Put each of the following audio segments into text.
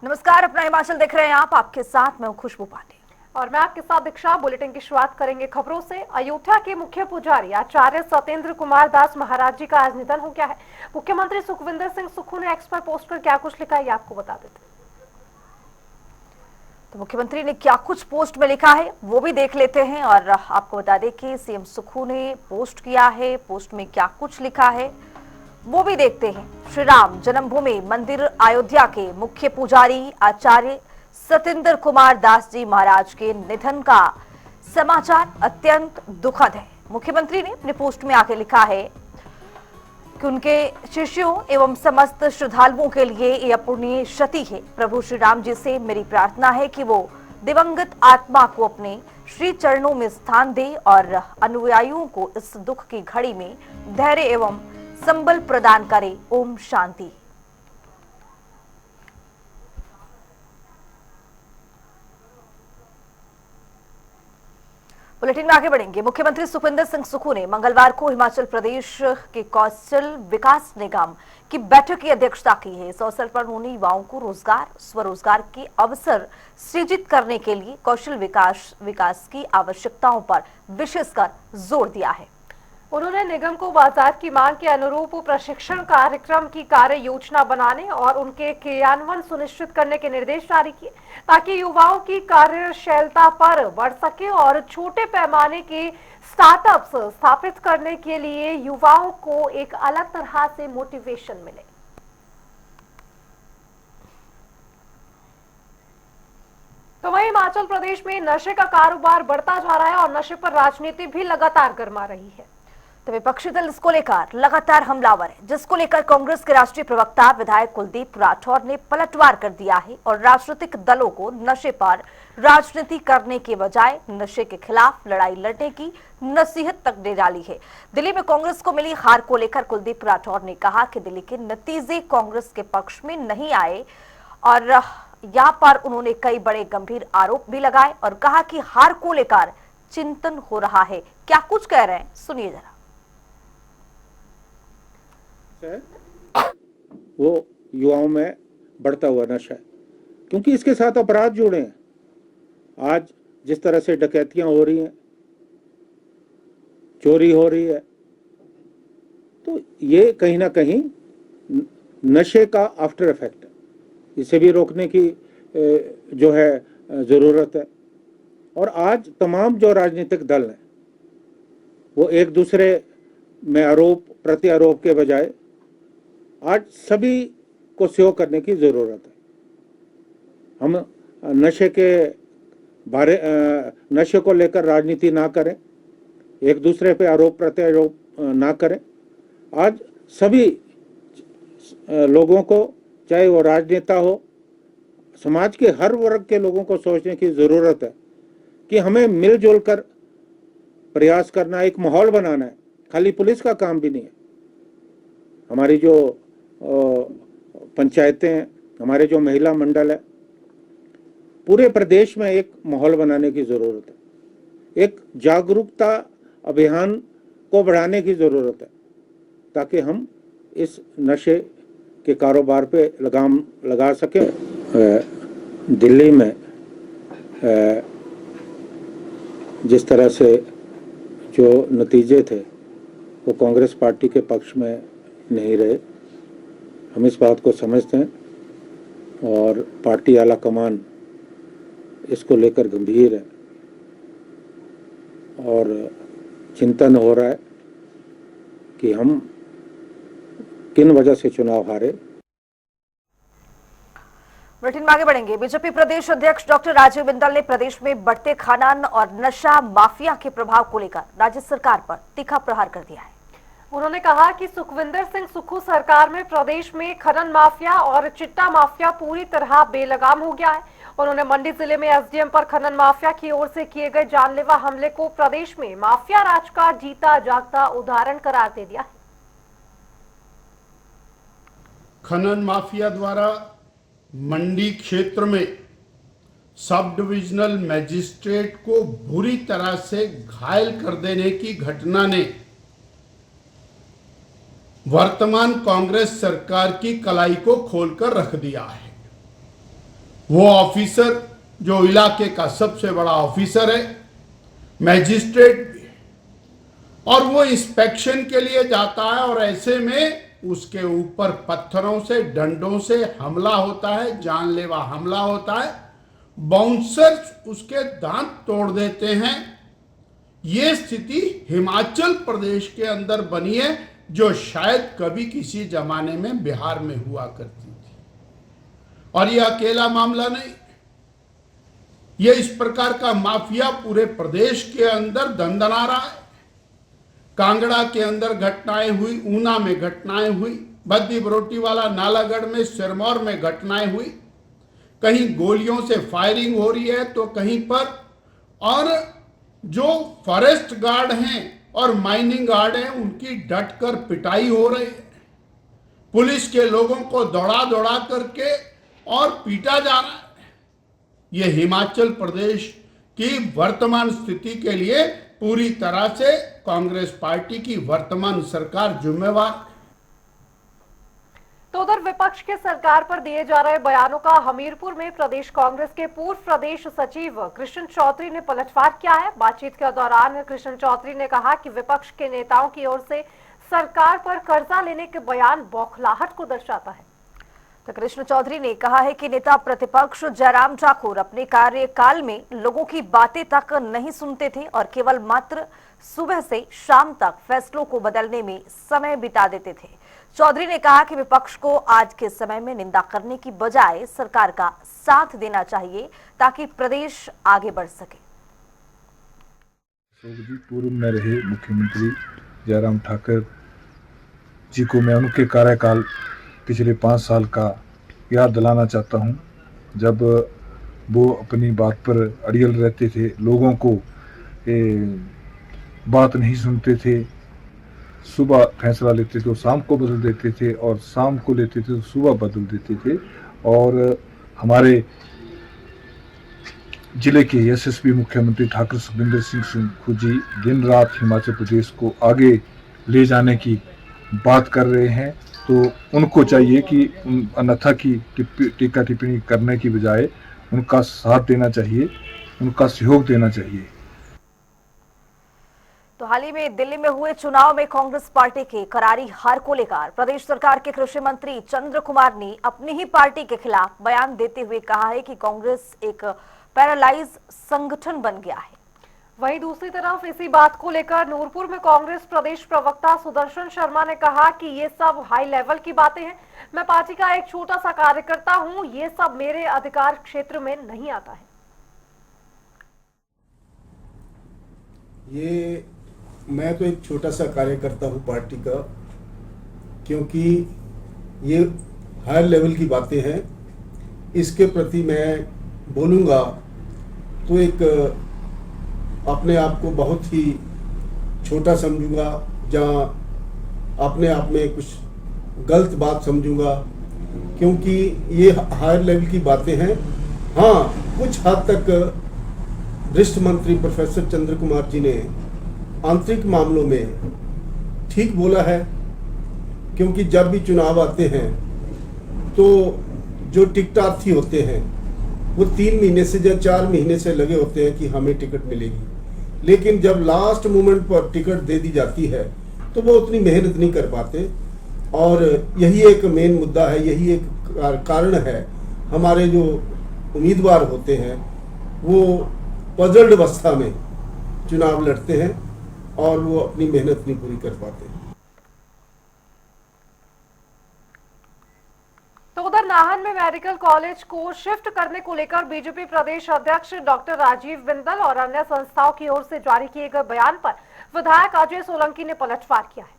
नमस्कार, अपना हिमाचल देख रहे हैं आप। आपके साथ मैं हूं खुशबू पांडे और मैं आपके साथ दीक्षा। बुलेटिन की शुरुआत करेंगे खबरों से। अयोध्या के मुख्य पुजारी आचार्य सत्येंद्र कुमार दास महाराज जी का आज निधन हो गया है। मुख्यमंत्री सुखविंदर सिंह सुक्खू ने एक्स पर पोस्ट कर क्या कुछ लिखा है, ये आपको बता देते हैं। तो मुख्यमंत्री ने क्या कुछ पोस्ट में लिखा है वो भी देख लेते हैं और आपको बता दें कि सीएम सुक्खू ने पोस्ट किया है। पोस्ट में क्या कुछ लिखा है वो भी देखते हैं। श्री राम जन्मभूमि मंदिर अयोध्या के मुख्य पुजारी आचार्य सत्येंद्र कुमार दास जी महाराज के निधन का समाचार अत्यंत दुखद है। मुख्यमंत्री ने अपने पोस्ट में आके लिखा है कि उनके शिष्यों एवं समस्त श्रद्धालुओं के लिए यह पुण्य क्षति है। प्रभु श्री राम जी से मेरी प्रार्थना है कि वो दिवंगत आत्मा को अपने श्री चरणों में स्थान दे और अनुयायियों को इस दुख की घड़ी में धैर्य एवं संबल प्रदान करे। ओम शांति। बुलेटिन में आगे बढ़ेंगे। मुख्यमंत्री सुखविंदर सिंह सुक्खू ने मंगलवार को हिमाचल प्रदेश के कौशल विकास निगम की बैठक की अध्यक्षता की है। इस अवसर पर उन्होंने युवाओं को रोजगार स्वरोजगार के अवसर सृजित करने के लिए कौशल विकास की आवश्यकताओं पर विशेषकर जोर दिया है। उन्होंने निगम को बाजार की मांग के अनुरूप प्रशिक्षण कार्यक्रम की कार्य योजना बनाने और उनके क्रियान्वयन सुनिश्चित करने के निर्देश जारी किए ताकि युवाओं की कार्यशीलता पर बढ़ सके और छोटे पैमाने के स्टार्टअप्स स्थापित करने के लिए युवाओं को एक अलग तरह से मोटिवेशन मिले। तो वहीं हिमाचल प्रदेश में नशे का कारोबार बढ़ता जा रहा है और नशे पर राजनीति भी लगातार गर्मा रही है। तो विपक्षी दल इसको लेकर लगातार हमलावर है, जिसको लेकर कांग्रेस के राष्ट्रीय प्रवक्ता विधायक कुलदीप राठौर ने पलटवार कर दिया है और राजनीतिक दलों को नशे पर राजनीति करने के बजाय नशे के खिलाफ लड़ाई लड़ने की नसीहत तक दे डाली है। दिल्ली में कांग्रेस को मिली हार को लेकर कुलदीप राठौर ने कहा कि दिल्ली के नतीजे कांग्रेस के पक्ष में नहीं आए और यहाँ पर उन्होंने कई बड़े गंभीर आरोप भी लगाए और कहा कि हार को लेकर चिंतन हो रहा है। क्या कुछ कह रहे हैं, सुनिए जरा। वो युवाओं में बढ़ता हुआ नशा है, क्योंकि इसके साथ अपराध जुड़े हैं। आज जिस तरह से डकैतियां हो रही हैं, चोरी हो रही है, तो ये कहीं ना कहीं नशे का आफ्टर इफेक्ट है। इसे भी रोकने की जो है जरूरत है। और आज तमाम जो राजनीतिक दल हैं वो एक दूसरे में आरोप प्रत्यारोप के बजाय आज सभी को सहयोग करने की जरूरत है। हम नशे को लेकर राजनीति ना करें, एक दूसरे पे आरोप प्रत्यारोप ना करें। आज सभी लोगों को, चाहे वो राजनेता हो, समाज के हर वर्ग के लोगों को सोचने की जरूरत है कि हमें मिलजुल कर प्रयास करना, एक माहौल बनाना है। खाली पुलिस का काम भी नहीं है। हमारी जो पंचायतें हैं, हमारे जो महिला मंडल है, पूरे प्रदेश में एक माहौल बनाने की जरूरत है। एक जागरूकता अभियान को बढ़ाने की जरूरत है ताकि हम इस नशे के कारोबार पे लगाम लगा सकें। दिल्ली में जिस तरह से जो नतीजे थे वो कांग्रेस पार्टी के पक्ष में नहीं रहे, हम इस बात को समझते हैं और पार्टी आला कमान इसको लेकर गंभीर है और चिंतन हो रहा है कि हम किन वजह से चुनाव हारे। बुलेटिन में आगे बढ़ेंगे। बीजेपी प्रदेश अध्यक्ष डॉक्टर राजीव बिंदल ने प्रदेश में बढ़ते खनन और नशा माफिया के प्रभाव को लेकर राज्य सरकार पर तीखा प्रहार कर दिया है। उन्होंने कहा कि सुखविंदर सिंह सुक्खू सरकार में प्रदेश में खनन माफिया और चिट्टा माफिया पूरी तरह बेलगाम हो गया है। उन्होंने मंडी जिले में एसडीएम पर खनन माफिया की ओर से किए गए जानलेवा हमले को प्रदेश में माफिया राज का जीता जागता उदाहरण करार दे दिया है। खनन माफिया द्वारा मंडी क्षेत्र में सब डिविजनल मजिस्ट्रेट को बुरी तरह से घायल कर देने की घटना ने वर्तमान कांग्रेस सरकार की कलाई को खोलकर रख दिया है। वो ऑफिसर जो इलाके का सबसे बड़ा ऑफिसर है, मैजिस्ट्रेट भी, और वो इंस्पेक्शन के लिए जाता है और ऐसे में उसके ऊपर पत्थरों से, डंडों से हमला होता है, जानलेवा हमला होता है, बाउंसर्स उसके दांत तोड़ देते हैं। ये स्थिति हिमाचल प्रदेश के अंदर बनी है, जो शायद कभी किसी जमाने में बिहार में हुआ करती थी। और यह अकेला मामला नहीं, ये इस प्रकार का माफिया पूरे प्रदेश के अंदर दंदना रहा है। कांगड़ा के अंदर घटनाएं हुई, ऊना में घटनाएं हुई, बद्दी बरोटीवाला, नालागढ़ में, सिरमौर में घटनाएं हुई, कहीं गोलियों से फायरिंग हो रही है तो कहीं पर, और जो फॉरेस्ट गार्ड हैं और माइनिंग गार्ड हैं उनकी डटकर पिटाई हो रही है। पुलिस के लोगों को दौड़ा दौड़ा करके और पीटा जा रहा है। यह हिमाचल प्रदेश की वर्तमान स्थिति के लिए पूरी तरह से कांग्रेस पार्टी की वर्तमान सरकार जिम्मेवार है। तो उधर विपक्ष के सरकार पर दिए जा रहे बयानों का हमीरपुर में प्रदेश कांग्रेस के पूर्व प्रदेश सचिव कृष्ण चौधरी ने पलटवार किया है। बातचीत के दौरान कृष्ण चौधरी ने कहा कि विपक्ष के नेताओं की ओर से सरकार पर कर्जा लेने के बयान बौखलाहट को दर्शाता है। तो कृष्ण चौधरी ने कहा है कि नेता प्रतिपक्ष जयराम ठाकुर अपने कार्यकाल में लोगों की बातें तक नहीं सुनते थे और केवल मात्र सुबह से शाम तक फैसलों को बदलने में समय बिता देते थे। चौधरी ने कहा कि विपक्ष को आज के समय में निंदा करने की बजाय सरकार का साथ देना चाहिए ताकि प्रदेश आगे बढ़ सके। पूर्व में रहे मुख्यमंत्री जयराम ठाकुर जी को मैं उनके कार्यकाल पिछले 5 साल का याद दिलाना चाहता हूं, जब वो अपनी बात पर अड़ियल रहते थे, लोगों को बात नहीं सुनते थे, सुबह फैसला लेते थे तो शाम को बदल देते थे और शाम को लेते थे तो सुबह बदल देते थे। और हमारे जिले के यशस्वी मुख्यमंत्री ठाकुर सुखविंदर सिंह सुक्खू जी दिन रात हिमाचल प्रदेश को आगे ले जाने की बात कर रहे हैं, तो उनको चाहिए कि अन्यथा की टीका टिप्पणी करने की बजाय उनका साथ देना चाहिए, उनका सहयोग देना चाहिए। तो हाल ही में दिल्ली में हुए चुनाव में कांग्रेस पार्टी की करारी हार को लेकर प्रदेश सरकार के कृषि मंत्री चंद्र कुमार ने अपनी ही पार्टी के खिलाफ बयान देते हुए कहा है कि कांग्रेस एक पैरालाइज संगठन बन गया है। वहीं दूसरी तरफ इसी बात को लेकर नूरपुर में कांग्रेस प्रदेश प्रवक्ता सुदर्शन शर्मा ने कहा कि ये सब हाई लेवल की बातें हैं, मैं पार्टी का एक छोटा सा कार्यकर्ता हूं, ये सब मेरे अधिकार क्षेत्र में नहीं आता है। ये मैं तो एक छोटा सा कार्यकर्ता हूं पार्टी का, क्योंकि ये हाई लेवल की बातें हैं, इसके प्रति मैं बोलूँगा तो एक अपने आप को बहुत ही छोटा समझूंगा, जहाँ अपने आप में कुछ गलत बात समझूंगा, क्योंकि ये हायर लेवल की बातें हैं। हाँ, कुछ हद तक वरिष्ठ मंत्री प्रोफेसर चंद्र कुमार जी ने आंतरिक मामलों में ठीक बोला है, क्योंकि जब भी चुनाव आते हैं तो जो टिकटार्थी होते हैं वो 3 महीने से या 4 महीने से लगे होते हैं कि हमें टिकट मिलेगी, लेकिन जब लास्ट मोमेंट पर टिकट दे दी जाती है तो वो उतनी मेहनत नहीं कर पाते। और यही एक मेन मुद्दा है, यही एक कारण है, हमारे जो उम्मीदवार होते हैं वो पजल्ड अवस्था में चुनाव लड़ते हैं और वो अपनी मेहनत नहीं पूरी कर पाते। तो उधर नाहन में मेडिकल कॉलेज को शिफ्ट करने को लेकर बीजेपी प्रदेश अध्यक्ष डॉक्टर राजीव बिंदल और अन्य संस्थाओं की ओर से जारी किए गए बयान पर विधायक अजय सोलंकी ने पलटवार किया है।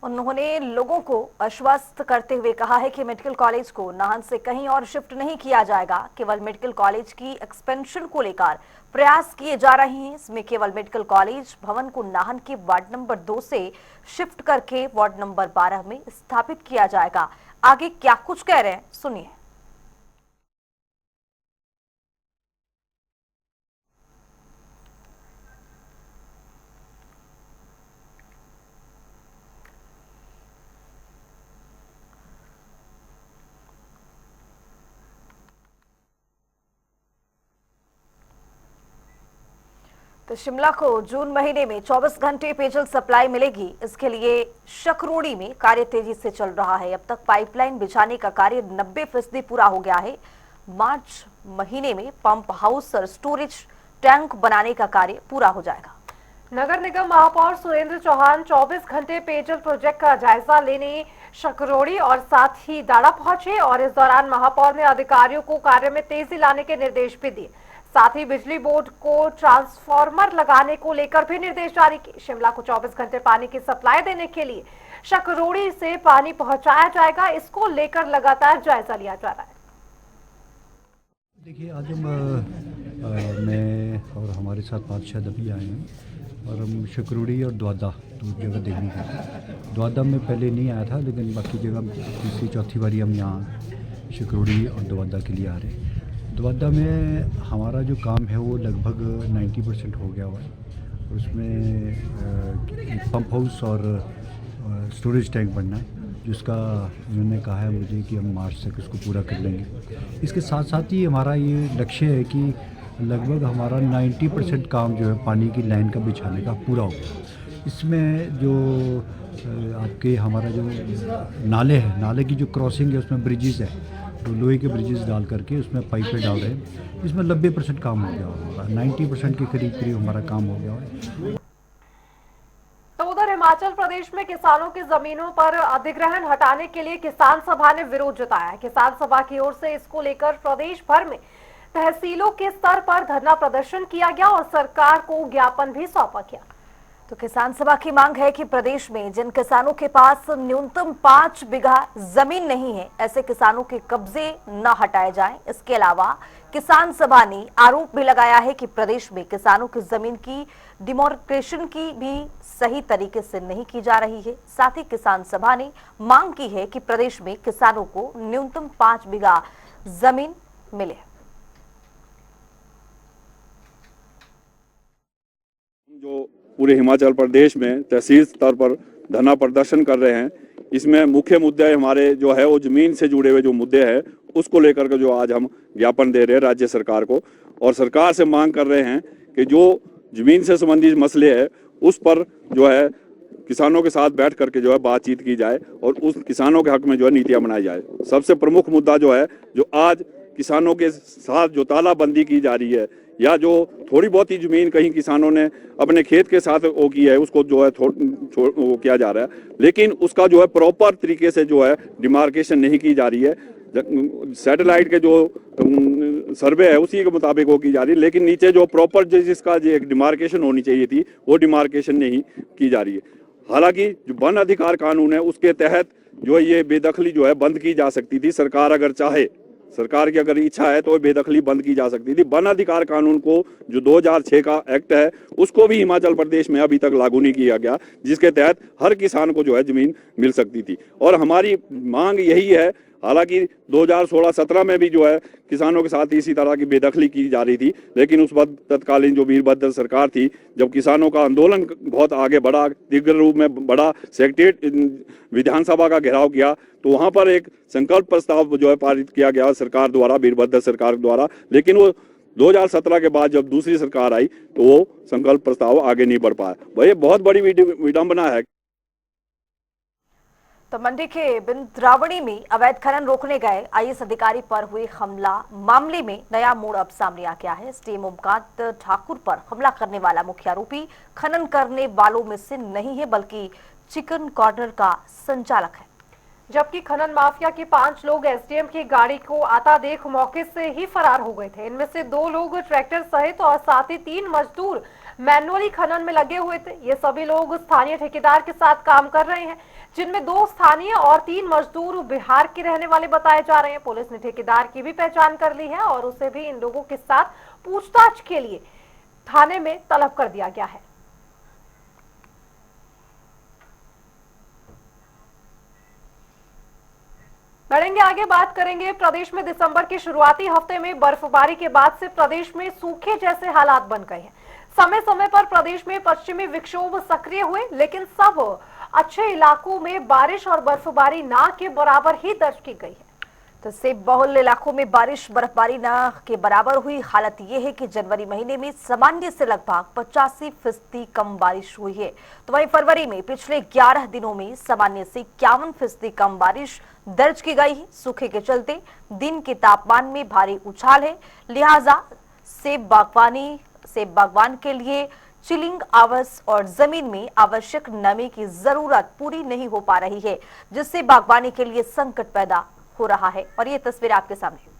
उन्होंने लोगों को आश्वस्त करते हुए कहा है कि मेडिकल कॉलेज को नाहन से कहीं और शिफ्ट नहीं किया जाएगा, केवल मेडिकल कॉलेज की एक्सपेंशन को लेकर प्रयास किए जा रहे हैं। इसमें केवल मेडिकल कॉलेज भवन को नाहन के वार्ड नंबर 2 से शिफ्ट करके वार्ड नंबर 12 में स्थापित किया जाएगा। आगे क्या कुछ कह रहे हैं सुनिए। तो शिमला को जून महीने में 24 घंटे पेयजल सप्लाई मिलेगी, इसके लिए शकरोड़ी में कार्य तेजी से चल रहा है। अब तक पाइपलाइन बिछाने का कार्य 90% पूरा हो गया है। मार्च महीने में पंप हाउस और स्टोरेज टैंक बनाने का कार्य पूरा हो जाएगा। नगर निगम महापौर सुरेंद्र चौहान 24 घंटे पेयजल प्रोजेक्ट का जायजा लेने शकरोड़ी और साथ ही दाड़ा पहुंचे और इस दौरान महापौर ने अधिकारियों को कार्य में तेजी लाने के निर्देश भी दिए। साथ ही बिजली बोर्ड को ट्रांसफार्मर लगाने को लेकर भी निर्देश जारी किए। शिमला को 24 घंटे पानी की सप्लाई देने के लिए शकरोड़ी से पानी पहुंचाया जाएगा, इसको लेकर लगातार जायजा लिया जा रहा है। देखिए, आज हम मैं और हमारे साथ पार्षद अभी आए हैं और हम शकरोड़ी और द्वादा दो जगह देखने गए। द्वादा में पहले नहीं आया था, लेकिन बाकी जगह तीसरी चौथी बारी हम यहाँ शकरोड़ी और द्वादा के लिए आ रहे हैं। द्वादा में हमारा जो काम है वो लगभग 90% हो गया हुआ है। उसमें पंप हाउस और स्टोरेज टैंक बनना है, जिसका उन्होंने कहा है मुझे कि हम मार्च तक इसको पूरा कर लेंगे। इसके साथ साथ ही हमारा ये लक्ष्य है कि लगभग हमारा 90% काम जो है पानी की लाइन का बिछाने का पूरा हो गया। इसमें जो आपके हमारा जो नाले हैं, नाले की जो क्रॉसिंग है उसमें ब्रिजेस है, तो लोहे के ब्रिजेस डाल करके उसमें पाइपें डाल रहे हैं। इसमें 90% काम हो गया हमारा, 90% के करीब करीब हमारा काम हो गया है। तो उधर हिमाचल प्रदेश में किसानों की जमीनों पर अधिग्रहण हटाने के लिए किसान सभा ने विरोध जताया है। किसान सभा की ओर से इसको लेकर प्रदेश भर में तहसीलों के स्तर पर धरना प्रदर्शन किया गया और सरकार को ज्ञापन भी सौंपा गया। तो किसान सभा की मांग है कि प्रदेश में जिन किसानों के पास न्यूनतम 5 बीघा जमीन नहीं है, ऐसे किसानों के कब्जे न हटाए जाएं। इसके अलावा किसान सभा ने आरोप भी लगाया है कि प्रदेश में किसानों की जमीन की डिमार्केशन की भी सही तरीके से नहीं की जा रही है। साथ ही किसान सभा ने मांग की है कि प्रदेश में किसानों को न्यूनतम 5 बीघा जमीन मिले। जो पूरे हिमाचल प्रदेश में तहसील स्तर पर धरना प्रदर्शन कर रहे हैं, इसमें मुख्य मुद्दे हमारे जो है वो जमीन से जुड़े हुए जो मुद्दे हैं उसको लेकर के जो आज हम ज्ञापन दे रहे हैं राज्य सरकार को, और सरकार से मांग कर रहे हैं कि जो जमीन से संबंधित मसले हैं उस पर जो है किसानों के साथ बैठ करके जो है बातचीत की जाए और उस किसानों के हक में जो है नीतियां बनाई जाए। सबसे प्रमुख मुद्दा जो है, जो आज किसानों के साथ जो तालाबंदी की जा रही है या जो थोड़ी बहुत ही जमीन कहीं किसानों ने अपने खेत के साथ वो की है उसको जो है वो किया जा रहा है, लेकिन उसका जो है प्रॉपर तरीके से जो है डिमार्केशन नहीं की जा रही है। सैटेलाइट के जो सर्वे है उसी के मुताबिक वो की जा रही है, लेकिन नीचे जो प्रॉपर जिसका जो एक डिमार्केशन होनी चाहिए थी वो डिमार्केशन नहीं की जा रही है। हालांकि जो वन अधिकार कानून है उसके तहत जो है ये बेदखली जो है बंद की जा सकती थी। सरकार अगर चाहे, सरकार की अगर इच्छा है तो बेदखली बंद की जा सकती थी। वन अधिकार कानून को जो 2006 का एक्ट है उसको भी हिमाचल प्रदेश में अभी तक लागू नहीं किया गया, जिसके तहत हर किसान को जो है जमीन मिल सकती थी। और हमारी मांग यही है, हालांकि 2016-17 में भी जो है किसानों के साथ इसी तरह की बेदखली की जा रही थी, लेकिन उस वक्त तत्कालीन जो वीरभद्र सरकार थी, जब किसानों का आंदोलन बहुत आगे बढ़ा, तीव्र रूप में बढ़ा, सेक्रेटेरिएट विधानसभा का घेराव किया, तो वहां पर एक संकल्प प्रस्ताव जो है पारित किया गया सरकार द्वारा, वीरभद्र सरकार द्वारा, लेकिन वो 2017 के बाद जब दूसरी सरकार आई तो वो संकल्प प्रस्ताव आगे नहीं बढ़ पाया। वह बहुत बड़ी विडंबना है। तो मंडी के बिंद्रावणी में अवैध खनन रोकने गए आईएएस अधिकारी पर हुए हमला मामले में नया मोड़ अब सामने आ गया है। एसडीएम ओमकांत ठाकुर पर हमला करने वाला मुख्य आरोपी खनन करने वालों में से नहीं है, बल्कि चिकन कॉर्नर का संचालक है। जबकि खनन माफिया के 5 लोग एसडीएम की गाड़ी को आता देख मौके से ही फरार हो गए थे। इनमें से 2 लोग ट्रैक्टर सहित और साथ ही 3 मजदूर मैनुअली खनन में लगे हुए थे। ये सभी लोग स्थानीय ठेकेदार के साथ काम कर रहे हैं, जिनमें 2 स्थानीय और 3 मजदूर बिहार के रहने वाले बताए जा रहे हैं। पुलिस ने ठेकेदार की भी पहचान कर ली है और उसे भी इन लोगों के साथ पूछताछ के लिए थाने में तलब कर दिया गया है। बढ़ेंगे आगे, बात करेंगे प्रदेश में दिसंबर के शुरुआती हफ्ते में बर्फबारी के बाद से प्रदेश में सूखे जैसे हालात बन गए हैं। समय समय पर प्रदेश में पश्चिमी विक्षोभ सक्रिय हुए, लेकिन सब अच्छे इलाकों में बारिश और बर्फबारी ना के बराबर ही दर्ज की गई है। तो सेब बहुल इलाकों में बारिश बर्फबारी न के बराबर हुई। हालत यह है कि जनवरी महीने में सामान्य से लगभग 85% कम बारिश हुई है, तो वहीं फरवरी में पिछले 11 दिनों में सामान्य से 51% कम बारिश दर्ज की गई है। सूखे के चलते दिन के तापमान में भारी उछाल है, लिहाजा सेब बागवान के लिए चिलिंग आवर्स और जमीन में आवश्यक नमी की जरूरत पूरी नहीं हो पा रही है, जिससे बागवानी के लिए संकट पैदा हो रहा है। और ये तस्वीर आपके सामने